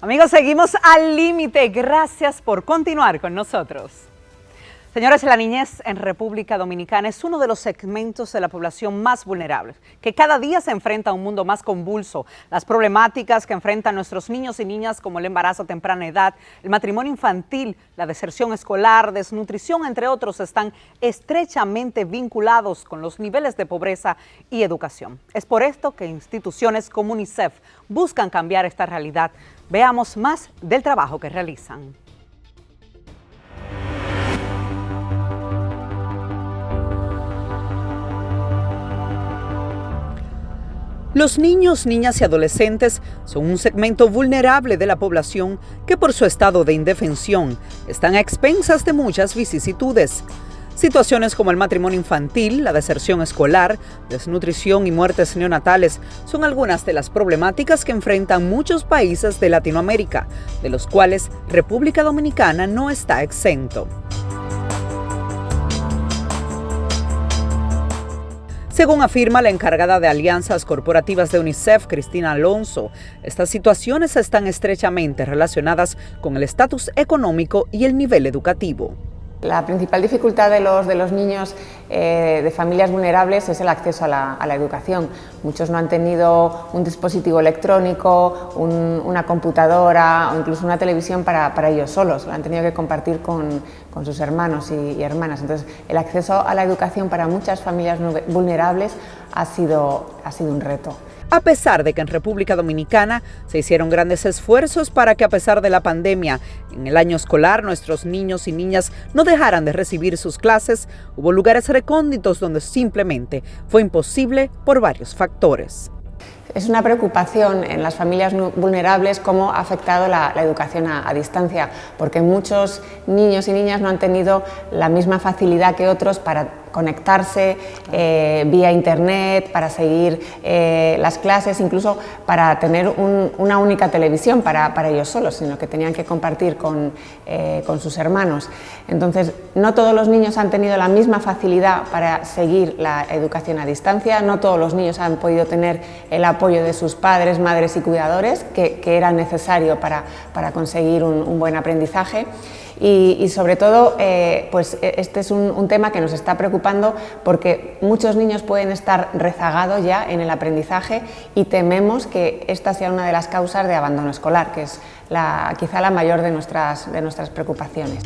Amigos, seguimos al límite. Gracias por continuar con nosotros. Señores, la niñez en República Dominicana es uno de los segmentos de la población más vulnerables, que cada día se enfrenta a un mundo más convulso. Las problemáticas que enfrentan nuestros niños y niñas, como el embarazo a temprana edad, el matrimonio infantil, la deserción escolar, desnutrición, entre otros, están estrechamente vinculados con los niveles de pobreza y educación. Es por esto que instituciones como UNICEF buscan cambiar esta realidad. Veamos más del trabajo que realizan. Los niños, niñas y adolescentes son un segmento vulnerable de la población que por su estado de indefensión están a expensas de muchas vicisitudes. Situaciones como el matrimonio infantil, la deserción escolar, desnutrición y muertes neonatales son algunas de las problemáticas que enfrentan muchos países de Latinoamérica, de los cuales República Dominicana no está exento. Según afirma la encargada de alianzas corporativas de UNICEF, Cristina Alonso, estas situaciones están estrechamente relacionadas con el estatus económico y el nivel educativo. La principal dificultad de los niños de familias vulnerables es el acceso a la educación. Muchos no han tenido un dispositivo electrónico, una computadora o incluso una televisión para ellos solos, lo han tenido que compartir con sus hermanos y hermanas. Entonces, el acceso a la educación para muchas familias vulnerables ha sido un reto. A pesar de que en República Dominicana se hicieron grandes esfuerzos para que, a pesar de la pandemia, en el año escolar nuestros niños y niñas no dejaran de recibir sus clases, hubo lugares recónditos donde simplemente fue imposible por varios factores. Es una preocupación en las familias vulnerables cómo ha afectado la educación a distancia, porque muchos niños y niñas no han tenido la misma facilidad que otros para conectarse vía internet, para seguir las clases, incluso para tener una única televisión para ellos solos, sino que tenían que compartir con sus hermanos. Entonces, no todos los niños han tenido la misma facilidad para seguir la educación a distancia, no todos los niños han podido tener el apoyo de sus padres, madres y cuidadores que era necesario para conseguir un buen aprendizaje. Y sobre todo, pues este es un tema que nos está preocupando porque muchos niños pueden estar rezagados ya en el aprendizaje y tememos que esta sea una de las causas de abandono escolar, que es quizá la mayor de nuestras preocupaciones.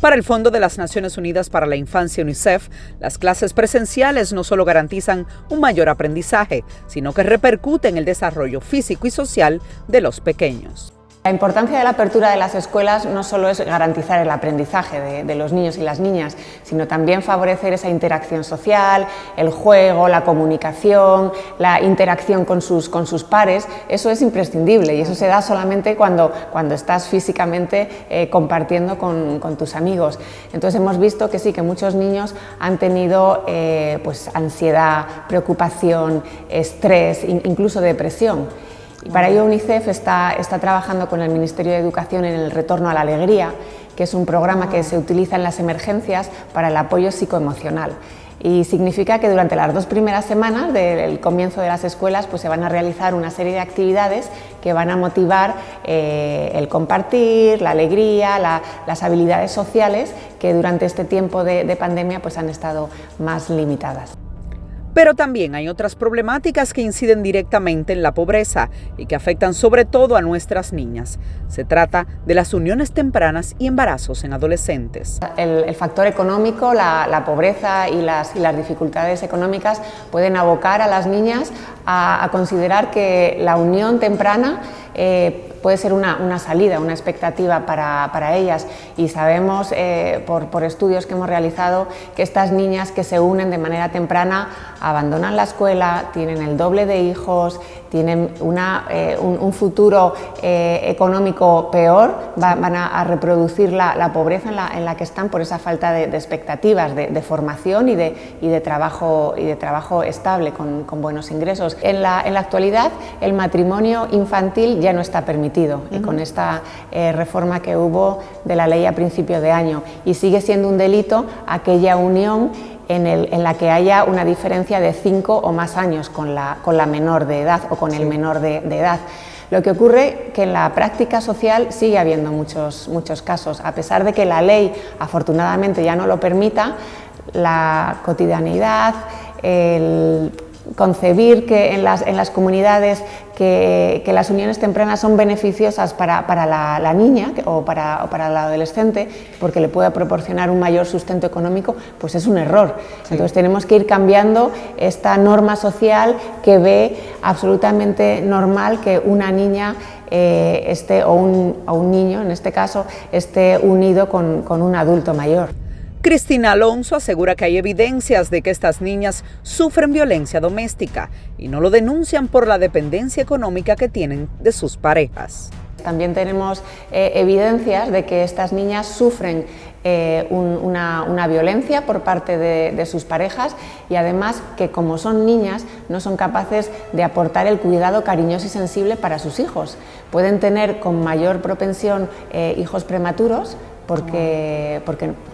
Para el Fondo de las Naciones Unidas para la Infancia, UNICEF, las clases presenciales no solo garantizan un mayor aprendizaje, sino que repercuten en el desarrollo físico y social de los pequeños. La importancia de la apertura de las escuelas no solo es garantizar el aprendizaje de los niños y las niñas, sino también favorecer esa interacción social, el juego, la comunicación, la interacción con sus pares. Eso es imprescindible y eso se da solamente cuando estás físicamente compartiendo con tus amigos. Entonces hemos visto que sí, que muchos niños han tenido pues ansiedad, preocupación, estrés, incluso depresión. Y para ello UNICEF está trabajando con el Ministerio de Educación en el Retorno a la Alegría, que es un programa que se utiliza en las emergencias para el apoyo psicoemocional. Y significa que durante las 2 primeras semanas del comienzo de las escuelas pues se van a realizar una serie de actividades que van a motivar el compartir, la alegría, las habilidades sociales que durante este tiempo de pandemia pues han estado más limitadas. Pero también hay otras problemáticas que inciden directamente en la pobreza y que afectan sobre todo a nuestras niñas. Se trata de las uniones tempranas y embarazos en adolescentes. El factor económico, la pobreza y las dificultades económicas pueden abocar a las niñas a considerar que la unión temprana puede ser una salida, una expectativa para ellas, y sabemos por estudios que hemos realizado que estas niñas que se unen de manera temprana abandonan la escuela, tienen el doble de hijos, tienen un futuro económico peor, van a reproducir la pobreza en la que están por esa falta de expectativas de formación y de trabajo estable con buenos ingresos. En la actualidad el matrimonio infantil ya no está permitido y con esta reforma que hubo de la ley a principio de año, y sigue siendo un delito aquella unión en la que haya una diferencia de 5 o más años con la menor de edad o con el menor de edad. Lo que ocurre que en la práctica social sigue habiendo muchos casos, a pesar de que la ley afortunadamente ya no lo permita, la cotidianidad, el concebir que en las comunidades que las uniones tempranas son beneficiosas para la niña o para el adolescente porque le puede proporcionar un mayor sustento económico, pues es un error. Entonces tenemos que ir cambiando esta norma social que ve absolutamente normal que una niña o un niño, en este caso, esté unido con un adulto mayor. Cristina Alonso asegura que hay evidencias de que estas niñas sufren violencia doméstica y no lo denuncian por la dependencia económica que tienen de sus parejas. También tenemos evidencias de que estas niñas sufren una violencia por parte de sus parejas y además que como son niñas no son capaces de aportar el cuidado cariñoso y sensible para sus hijos. Pueden tener con mayor propensión hijos prematuros, porque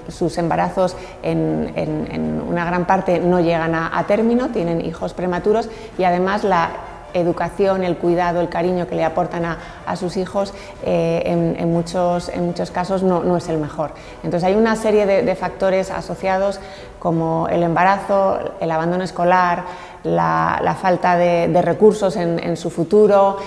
sus embarazos en una gran parte no llegan a término, tienen hijos prematuros y además la educación, el cuidado, el cariño que le aportan a sus hijos en muchos casos no es el mejor. Entonces hay una serie de factores asociados como el embarazo, el abandono escolar, la falta de recursos en su futuro,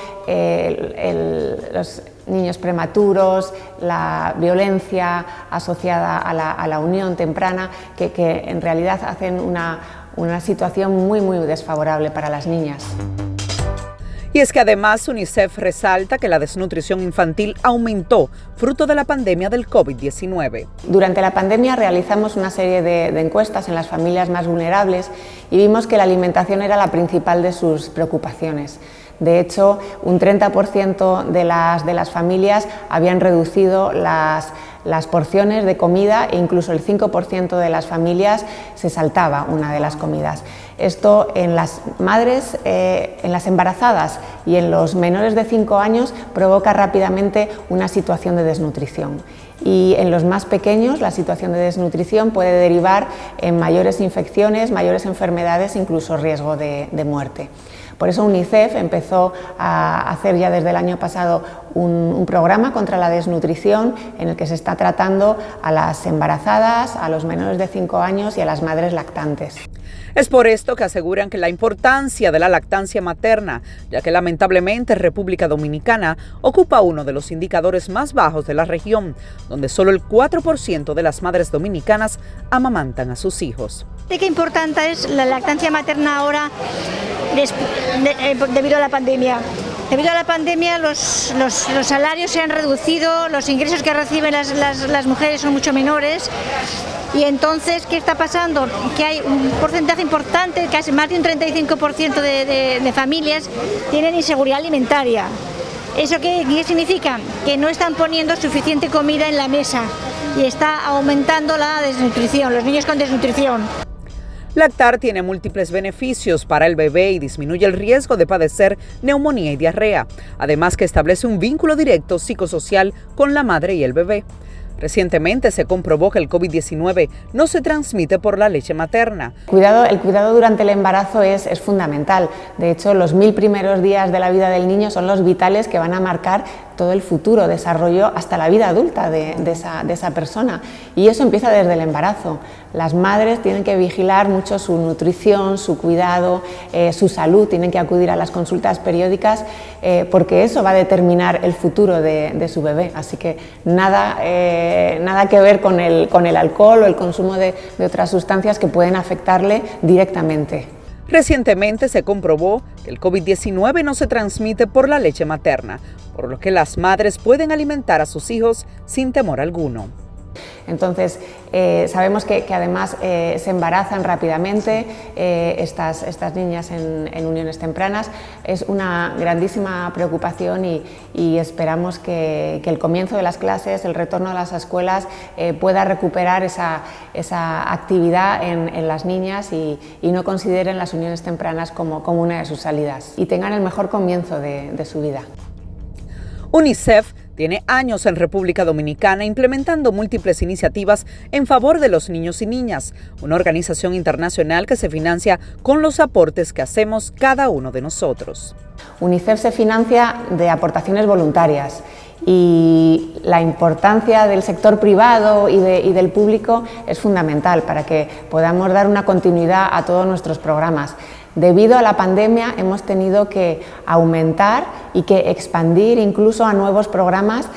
los niños prematuros, la violencia asociada a la unión temprana, que en realidad hacen una situación muy desfavorable para las niñas. Y es que además UNICEF resalta que la desnutrición infantil aumentó fruto de la pandemia del COVID-19. Durante la pandemia realizamos una serie de encuestas en las familias más vulnerables y vimos que la alimentación era la principal de sus preocupaciones. De hecho, un 30% de las familias habían reducido las porciones de comida e incluso el 5% de las familias se saltaba una de las comidas. Esto en las madres, en las embarazadas y en los menores de 5 años provoca rápidamente una situación de desnutrición. Y en los más pequeños la situación de desnutrición puede derivar en mayores infecciones, mayores enfermedades, incluso riesgo de muerte. Por eso UNICEF empezó a hacer ya desde el año pasado un programa contra la desnutrición en el que se está tratando a las embarazadas, a los menores de 5 años y a las madres lactantes. Es por esto que aseguran que la importancia de la lactancia materna, ya que lamentablemente República Dominicana ocupa uno de los indicadores más bajos de la región, donde solo el 4% de las madres dominicanas amamantan a sus hijos. Qué importante es la lactancia materna ahora debido a la pandemia. Debido a la pandemia los salarios se han reducido, los ingresos que reciben las mujeres son mucho menores. Y entonces, ¿qué está pasando? Que hay un porcentaje importante, casi más de un 35% de familias tienen inseguridad alimentaria. ¿Eso qué significa? Que no están poniendo suficiente comida en la mesa y está aumentando la desnutrición, los niños con desnutrición. Lactar tiene múltiples beneficios para el bebé y disminuye el riesgo de padecer neumonía y diarrea, además que establece un vínculo directo psicosocial con la madre y el bebé. Recientemente se comprobó que el COVID-19 no se transmite por la leche materna. El cuidado durante el embarazo es fundamental. De hecho, los 1000 primeros días de la vida del niño son los vitales que van a marcar todo el futuro desarrollo hasta la vida adulta de esa persona. Y eso empieza desde el embarazo. Las madres tienen que vigilar mucho su nutrición, su cuidado, su salud, tienen que acudir a las consultas periódicas porque eso va a determinar el futuro de su bebé. Así que nada que ver con el alcohol o el consumo de otras sustancias que pueden afectarle directamente. Recientemente se comprobó que el COVID-19 no se transmite por la leche materna, por lo que las madres pueden alimentar a sus hijos sin temor alguno. Entonces, sabemos que además se embarazan rápidamente estas niñas en uniones tempranas. Es una grandísima preocupación y esperamos que el comienzo de las clases, el retorno a las escuelas pueda recuperar esa actividad en las niñas y no consideren las uniones tempranas como una de sus salidas y tengan el mejor comienzo de su vida. UNICEF tiene años en República Dominicana implementando múltiples iniciativas en favor de los niños y niñas, una organización internacional que se financia con los aportes que hacemos cada uno de nosotros. UNICEF se financia de aportaciones voluntarias y la importancia del sector privado y del público es fundamental para que podamos dar una continuidad a todos nuestros programas. Debido a la pandemia hemos tenido que aumentar y que expandir incluso a nuevos programas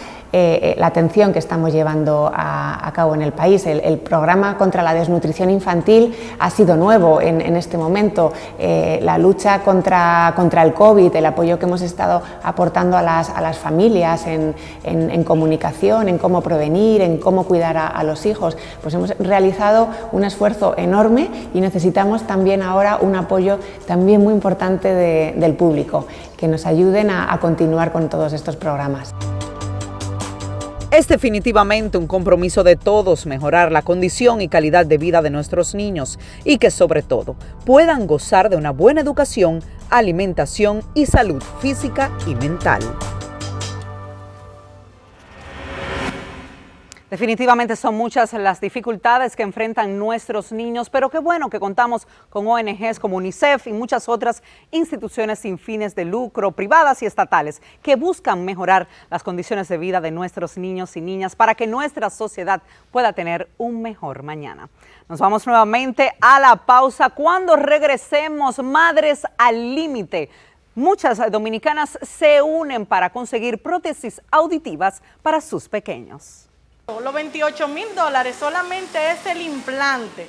la atención que estamos llevando a cabo en el país. El programa contra la desnutrición infantil ha sido nuevo en este momento. La lucha contra el COVID, el apoyo que hemos estado aportando a las familias en comunicación, en cómo prevenir, en cómo cuidar a los hijos, pues hemos realizado un esfuerzo enorme y necesitamos también ahora un apoyo también muy importante del público, que nos ayuden a continuar con todos estos programas. Es definitivamente un compromiso de todos mejorar la condición y calidad de vida de nuestros niños y que sobre todo puedan gozar de una buena educación, alimentación y salud física y mental. Definitivamente son muchas las dificultades que enfrentan nuestros niños, pero qué bueno que contamos con ONGs como UNICEF y muchas otras instituciones sin fines de lucro, privadas y estatales, que buscan mejorar las condiciones de vida de nuestros niños y niñas para que nuestra sociedad pueda tener un mejor mañana. Nos vamos nuevamente a la pausa. Cuando regresemos, Madres al Límite. Muchas dominicanas se unen para conseguir prótesis auditivas para sus pequeños. Los $28,000 solamente es el implante.